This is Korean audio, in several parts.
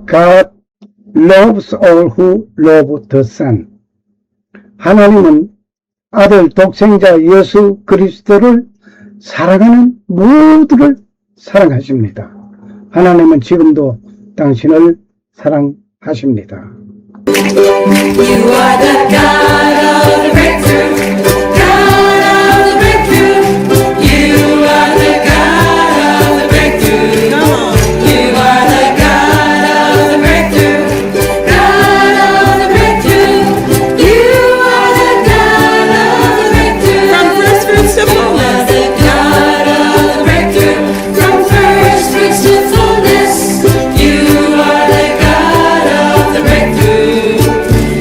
God loves all who love the Son. 하나님은 아들 독생자 예수 그리스도를 사랑하는 모두를 사랑하십니다. 하나님은 지금도 당신을 사랑하십니다. You are the God of the breakthrough, God of the breakthrough. You are the God of the breakthrough. Come on. You are the God of the breakthrough, God of the breakthrough. You are the God of the breakthrough. From first fruits to fullness. You are the God of the breakthrough. From first fruits to fullness. You are the God of the breakthrough.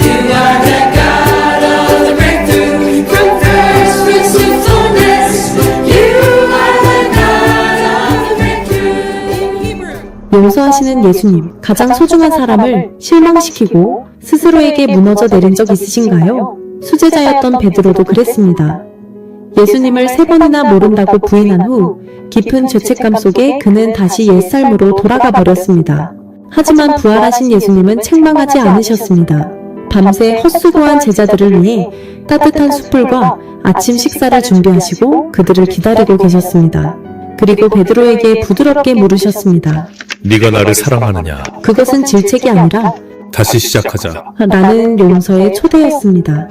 You are the God of the breakthrough. From first fruits to fullness. You are the God of the breakthrough. 용서하시는 예수님, 가장 소중한 사람을 실망시키고 스스로에게 무너져 내린 적 있으신가요? 수제자였던 베드로도 그랬습니다. 예수님을 3번이나 모른다고 부인한 후 깊은 죄책감 속에 그는 다시 옛삶으로 돌아가 버렸습니다. 하지만 부활하신 예수님은 책망하지 않으셨습니다. 밤새 헛수고한 제자들을 위해 따뜻한 숯불과 아침 식사를 준비하시고 그들을 기다리고 계셨습니다. 그리고 베드로에게 부드럽게 물으셨습니다. 네가 나를 사랑하느냐? 그것은 질책이 아니라 다시 시작하자. 라는 용서의 초대였습니다.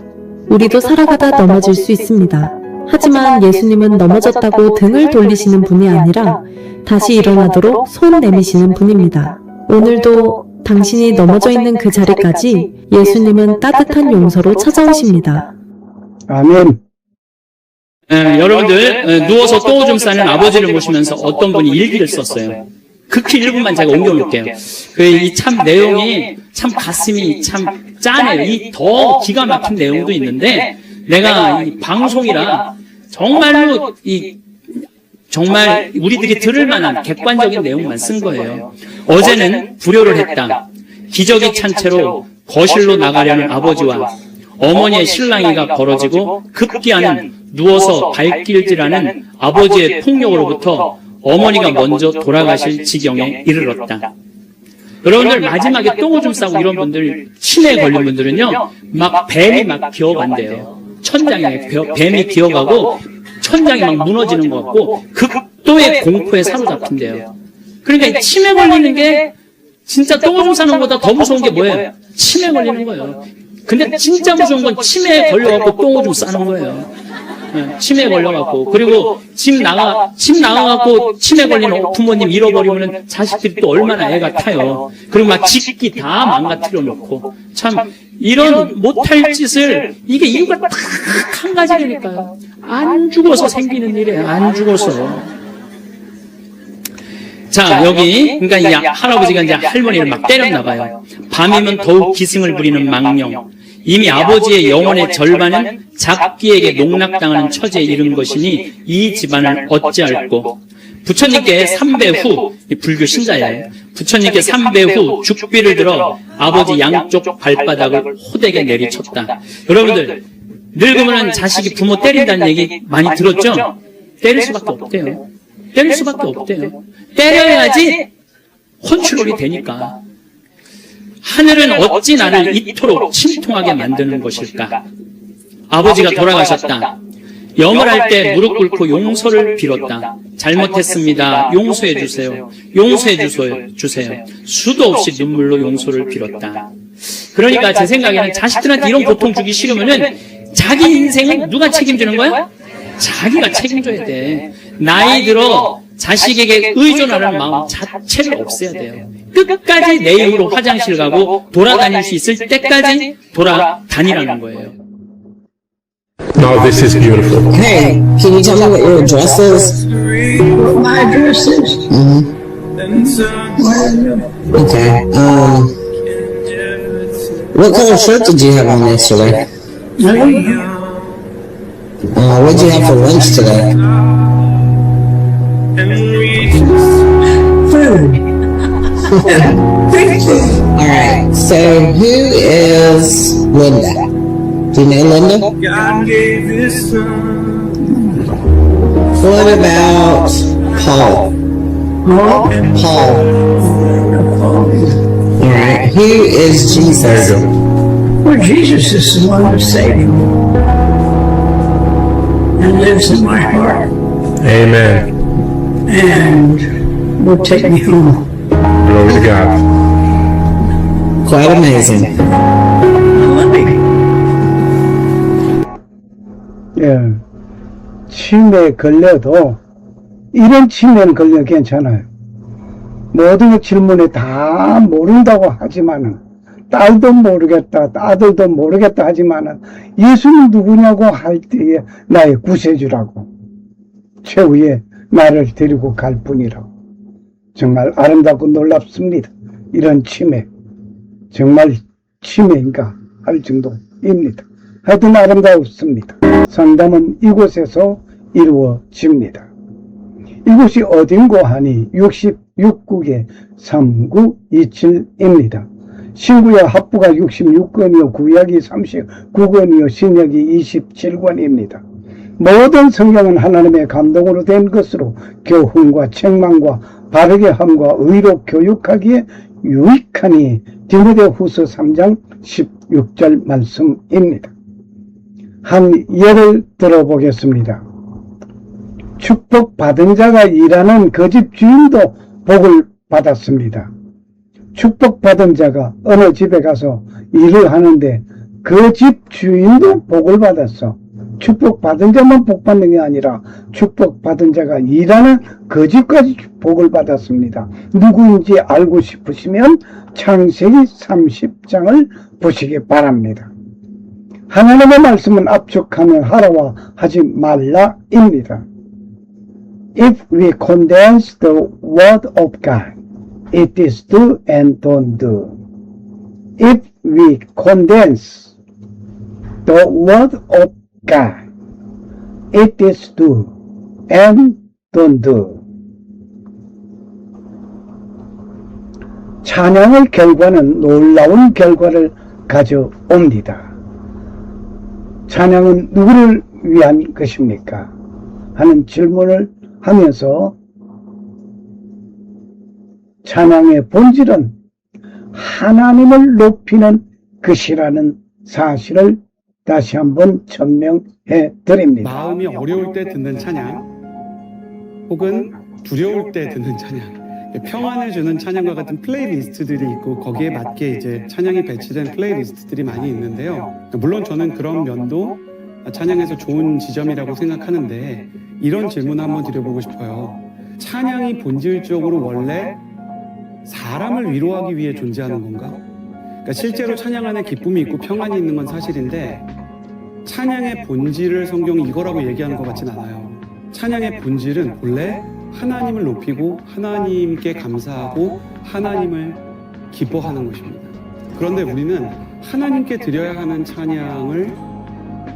우리도 살아가다 넘어질 수 있습니다. 하지만 예수님은 넘어졌다고 등을 돌리시는 분이 아니라 다시 일어나도록 손 내미시는 분입니다. 오늘도 당신이 넘어져 있는 그 자리까지 예수님은 따뜻한 용서로 찾아오십니다. 아멘. 여러분들 누워서 또 오줌 싸는 아버지를 모시면서 어떤 분이 일기를 썼어요. 극히 1분만 제가 옮겨놓을게요. 이 참 내용이 참 가슴이 참 짠해요. 이 더 기가 막힌 내용도 있는데 내가 이 방송이라 정말로 정말 우리들이 들을 만한 객관적인 내용만 쓴 거예요. 어제는 불효를 했다. 기저귀 찬 채로 거실로 나가려는 아버지와 어머니의 실랑이가 벌어지고 급기야는 누워서 발길질하는 아버지의 폭력으로부터 어머니가 먼저 돌아가실 지경에 이르렀다. 여러분들 마지막에 똥오줌 싸고 이런 분들 치매에 걸린 분들은요 막 뱀이 막 기어간대요. 천장에 뱀이 기어가고 천장이 막 무너지는 것 같고 극도의 공포에 사로잡힌대요. 그러니까 치매 걸리는 게 진짜 똥오줌 싸는 것보다 더 무서운 게 뭐예요? 치매 걸리는 거예요. 근데 진짜 무서운 건 치매에 걸려갖고 똥오줌 싸는 거예요. 치매에 걸려갖고. 그리고 집 나가갖고 치매 걸리는 부모님 잃어버리면 자식들이 또 얼마나 애가 타요. 그리고 막 집기 다 망가뜨려 놓고. 참, 이런 못할 짓을, 이게 이유가 딱 한 가지라니까요. 안 죽어서 생기는 일이에요. 안 죽어서. 자, 여기, 그러니까 이 할아버지가 이제 할머니를 막 때렸나 봐요. 밤이면 더욱 기승을 부리는 망령. 이미 아버지의 영혼의 절반은 잡귀에게 농락당하는 처지에 이른 것이니 이 집안을 어찌할꼬. 부처님께 3배 후, 불교 신자예요. 부처님께 3배 후 죽비를 들어 아버지 양쪽 발바닥을 호되게 내리쳤다. 여러분들, 늙으면 자식이 부모 때린다는 얘기 많이 들었죠? 때릴 수밖에 없대요. 때릴 수밖에 없대요. 때려야지 컨트롤이 되니까. 하늘은 어찌 나를 이토록 침통하게 만드는 것일까? 아버지가 돌아가셨다. 영을 할 때 무릎 꿇고 용서를 빌었다. 잘못했습니다. 용서해 주세요. 용서해 주세요. 수도 없이 눈물로 용서를 빌었다. 그러니까 제 생각에는 자식들한테 이런 고통 주기 싫으면은 자기 인생은 누가 책임지는 거야? 자기가 책임져야 돼. 나이 들어 자식에게 의존하는 마음 자체를 없애야 돼요. 끝까지 내 힘으로 화장실 가고 돌아다닐 수 있을 때까지 돌아다니라는 거예요. Now this is beautiful. Hey, can you tell me what your address is? What my address is? Okay. What color shirt did you have on yesterday? What'd you have for lunch today? Food. Alright, so who is Linda? Do you know Linda? What about Paul? Paul. here is There Jesus. you go. Well, Jesus is the one who's saving me and lives in my heart Amen. and will take me home. Glory to God. Quite amazing. I love him. 예, 치매에 걸려도 이런 치매는 걸려 괜찮아요. 모든 질문에 다 모른다고 하지만은 딸도 모르겠다, 아들도 모르겠다 하지만은 예수님 누구냐고 할 때에 나의 구세주라고 최후에 나를 데리고 갈 뿐이라고. 정말 아름답고 놀랍습니다. 이런 치매 정말 치매인가 할 정도입니다. 하여튼 아름다웠습니다. 상담은 이곳에서 이루어집니다. 이곳이 어딘고 하니 66국의 3927입니다. 신구약 합부가 66권이요 구약이 39권이요 신약이 27권입니다. 모든 성경은 하나님의 감동으로 된 것으로 교훈과 책망과 바르게 함과 의로 교육하기에 유익하니 디모데후서 3장 16절 말씀입니다. 한 예를 들어보겠습니다. 축복받은 자가 일하는 그 집 주인도 복을 받았습니다. 축복받은 자가 어느 집에 가서 일을 하는데 그 집 주인도 복을 받았어. 축복받은 자만 복받는 게 아니라 축복받은 자가 일하는 그 집까지 복을 받았습니다. 누구인지 알고 싶으시면 창세기 30장을 보시기 바랍니다. 하나님의 말씀은 압축하면 하라와 하지 말라입니다. If we condense the word of God, it is do and don't do. If we condense the word of God, it is do and don't do. 찬양의 결과는 놀라운 결과를 가져옵니다. 찬양은 누구를 위한 것입니까? 하는 질문을 하면서 찬양의 본질은 하나님을 높이는 것이라는 사실을 다시 한번 천명해 드립니다. 마음이 어려울 때 듣는 찬양 혹은 두려울 때 듣는 찬양, 평안을 주는 찬양과 같은 플레이리스트들이 있고 거기에 맞게 이제 찬양이 배치된 플레이리스트들이 많이 있는데요. 물론 저는 그런 면도 찬양에서 좋은 지점이라고 생각하는데 이런 질문을 한번 드려보고 싶어요. 찬양이 본질적으로 원래 사람을 위로하기 위해 존재하는 건가? 그러니까 실제로 찬양 안에 기쁨이 있고 평안이 있는 건 사실인데 찬양의 본질을 성경이 이거라고 얘기하는 것 같진 않아요. 찬양의 본질은 본래 하나님을 높이고 하나님께 감사하고 하나님을 기뻐하는 것입니다. 그런데 우리는 하나님께 드려야 하는 찬양을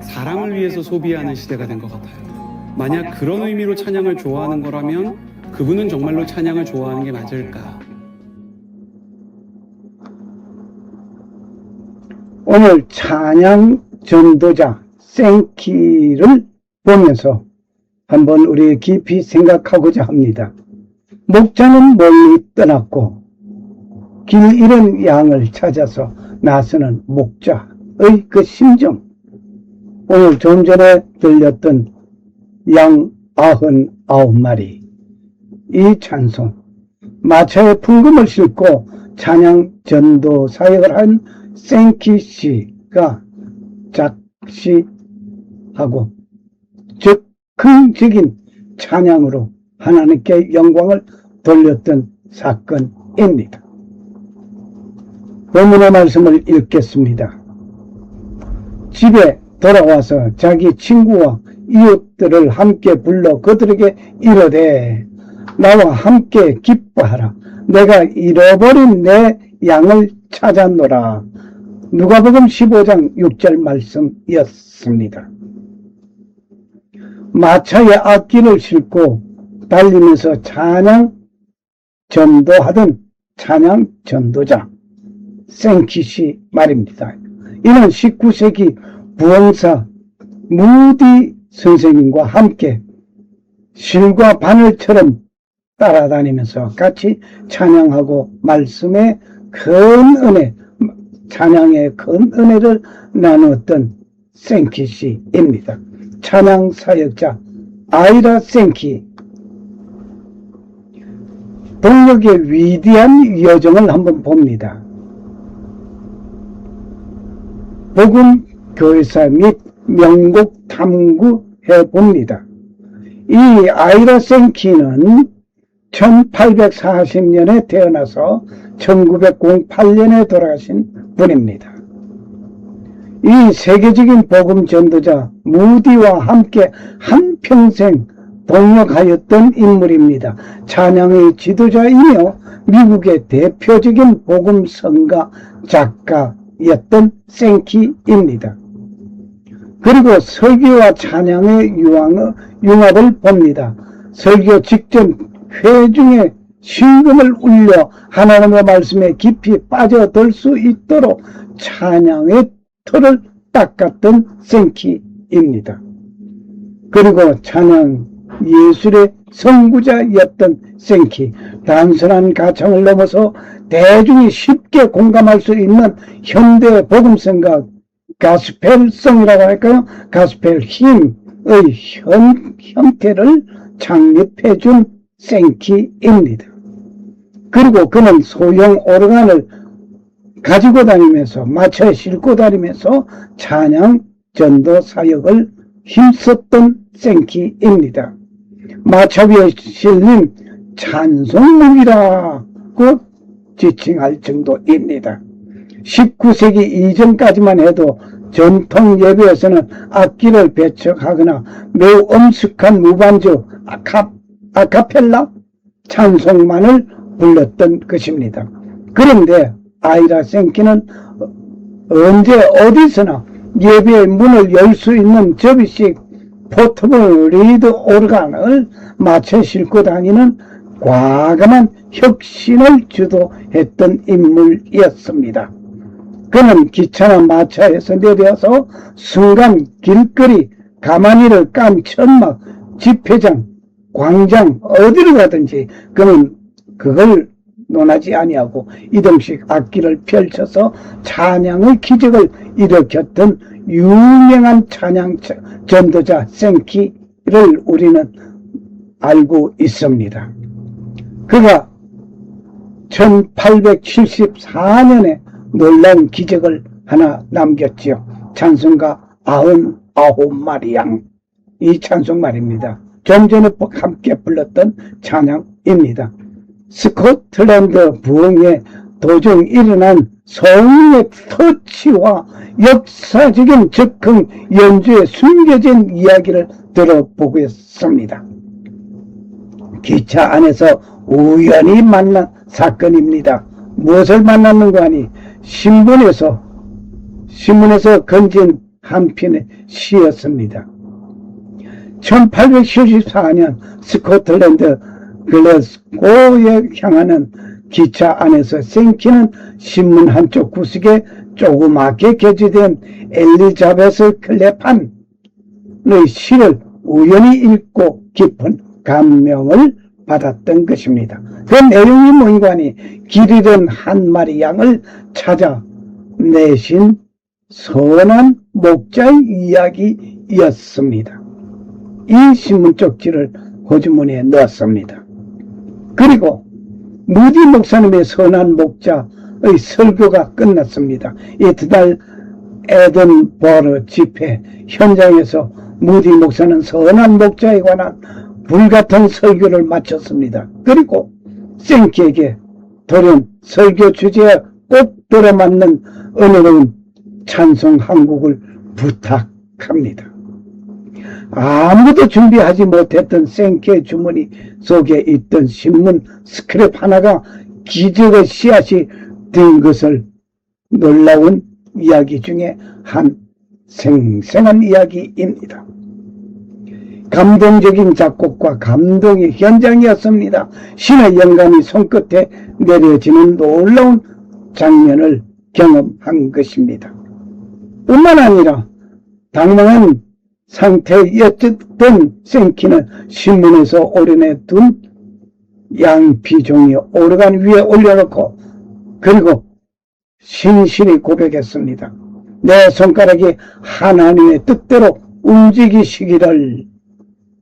사람을 위해서 소비하는 시대가 된 것 같아요. 만약 그런 의미로 찬양을 좋아하는 거라면 그분은 정말로 찬양을 좋아하는 게 맞을까? 오늘 찬양 전도자 생키를 보면서 한번 우리 깊이 생각하고자 합니다. 목자는 멀리 떠났고 길 잃은 양을 찾아서 나서는 목자의 그 심정, 오늘 좀 전에 들렸던 양 99마리, 이 찬송, 마차에 풍금을 싣고 찬양 전도 사역을 한 생키 씨가 작시하고 즉흥적인 찬양으로 하나님께 영광을 돌렸던 사건입니다. 본문의 말씀을 읽겠습니다. 집에 돌아와서 자기 친구와 이웃들을 함께 불러 그들에게 이르되 나와 함께 기뻐하라. 내가 잃어버린 내 양을 찾았노라. 누가복음 15장 6절 말씀이었습니다. 마차에 악기를 싣고 달리면서 찬양 전도하던 찬양 전도자 생키시 말입니다. 이는 19세기 부흥사 무디 선생님과 함께 실과 바늘처럼 따라다니면서 같이 찬양하고 말씀에 큰 은혜, 찬양의 큰 은혜를 나누었던 생키 씨입니다. 찬양 사역자 아이라 생키, 동력의 위대한 여정을 한번 봅니다. 복음 교회사 및 명곡 탐구해 봅니다. 이 아이라 생키는 1840년에 태어나서 1908년에 돌아가신 분입니다. 이 세계적인 복음 전도자 무디와 함께 한평생 동역하였던 인물입니다. 찬양의 지도자이며 미국의 대표적인 복음 성가 작가였던 생키입니다. 그리고 설교와 찬양의 융합을 봅니다. 설교 직전 회중의 심금을 울려 하나님의 말씀에 깊이 빠져들 수 있도록 찬양의 틀을 닦았던 생키입니다. 그리고 찬양 예술의 선구자였던 생키, 단순한 가창을 넘어서 대중이 쉽게 공감할 수 있는 현대 복음성과 가스펠성이라고 할까요? 가스펠 힘의 형태를 창립해준 생키입니다. 그리고 그는 소형 오르간을 가지고 다니면서 마차에 싣고 다니면서 찬양 전도 사역을 힘썼던 생키입니다. 마차 위에 실린 찬송무기라고 지칭할 정도입니다. 19세기 이전까지만 해도 전통 예배에서는 악기를 배척하거나 매우 엄숙한 무반주 아카펠라 찬송만을 불렀던 것입니다. 그런데 아이라 생키는 언제 어디서나 예배의 문을 열 수 있는 접이식 포터블 리드 오르간을 마차에 싣고 다니는 과감한 혁신을 주도했던 인물이었습니다. 그는 기차나 마차에서 내려서 순간 길거리, 가마니를 깐 천막, 집회장, 광장 어디를 가든지 그는 그걸 논하지 아니하고 이동식 악기를 펼쳐서 찬양의 기적을 일으켰던 유명한 찬양 전도자 생키를 우리는 알고 있습니다. 그가 1874년에 놀라운 기적을 하나 남겼지요. 찬송가 99마리 양, 이 찬송 말입니다. 좀 전에 함께 불렀던 찬양입니다. 스코틀랜드 부흥에 도중 일어난 성령의 터치와 역사적인 즉흥 연주에 숨겨진 이야기를 들어보겠습니다. 기차 안에서 우연히 만난 사건입니다. 무엇을 만났는가 하니 신문에서 건진 한 편의 시였습니다. 1874년 스코틀랜드 글래스고에 향하는 기차 안에서 생키는 신문 한쪽 구석에 조그맣게 게재된 엘리자베스 클레판의 시를 우연히 읽고 깊은 감명을 받았던 것입니다. 그 내용이 뭔가 하니 길 잃은 한 마리 양을 찾아 내신 선한 목자의 이야기였습니다. 이 신문 쪽지를 호주머니에 넣었습니다. 그리고 무디 목사님의 선한 목자의 설교가 끝났습니다. 이튿날 에든버러 집회 현장에서 무디 목사는 선한 목자에 관한 불같은 설교를 마쳤습니다. 그리고 생키에게 돌연 설교 주제에 꼭 들어맞는 은혜로운 찬송 한 곡을 부탁합니다. 아무도 준비하지 못했던 생키의 주머니 속에 있던 신문 스크랩 하나가 기적의 씨앗이 된 것을 놀라운 이야기 중에 한 생생한 이야기입니다. 감동적인 작곡과 감동의 현장이었습니다. 신의 영감이 손끝에 내려지는 놀라운 장면을 경험한 것입니다. 뿐만 아니라 당황한 상태였던 생키는 신문에서 오려내 둔 양피종이 오르간 위에 올려놓고 그리고 신실히 고백했습니다. 내 손가락이 하나님의 뜻대로 움직이시기를.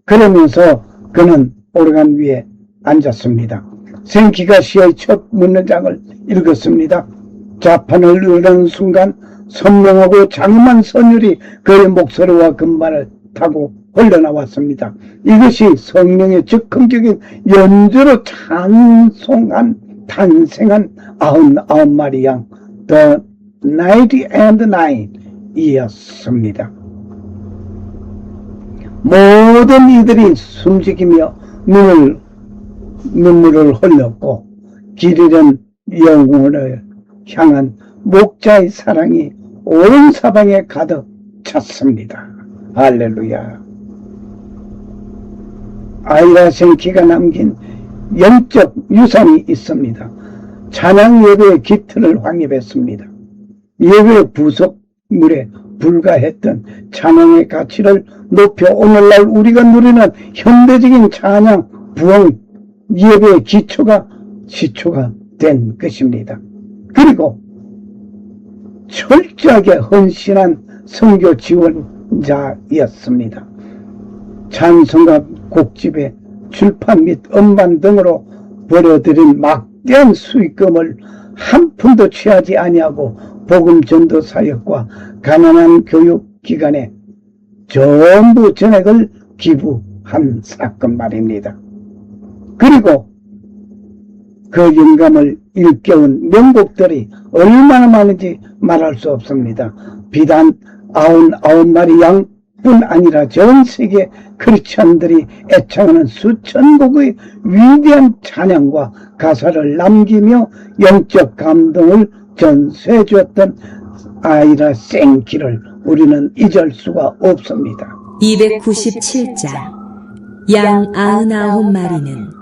그러면서 그는 오르간 위에 앉았습니다. 생기가 시의 첫 문장을 읽었습니다. 자판을 누르는 순간 선명하고 장엄한 선율이 그의 목소리와 금발을 타고 흘러나왔습니다. 이것이 성령의 즉흥적인 연주로 탄생한 99마리 양, The 99 이었습니다. 모든 이들이 숨죽이며 눈물을 흘렸고 길 잃은 영혼을 향한 목자의 사랑이 온 사방에 가득 찼습니다. 할렐루야. 아이라 생키가 남긴 영적 유산이 있습니다. 찬양 예배의 기틀을 확립했습니다. 예배 부속물에 불과했던 찬양의 가치를 높여 오늘날 우리가 누리는 현대적인 찬양 부흥 예배의 시초가 된 것입니다. 그리고 철저하게 헌신한 선교 지원자였습니다. 찬송가 곡집의 출판 및 음반 등으로 벌어들인 막대한 수익금을 한 푼도 취하지 아니하고 복음 전도 사역과 가난한 교육기관에 전부 전액을 기부한 사건 말입니다. 그리고 그 영감을 일깨운 명곡들이 얼마나 많은지 말할 수 없습니다. 비단 99마리 양뿐 아니라 전 세계 크리스천들이 애창하는 수천 곡의 위대한 찬양과 가사를 남기며 영적 감동을 전수해 주었던 아이라 생키를 우리는 잊을 수가 없습니다. 297장 양 99마리는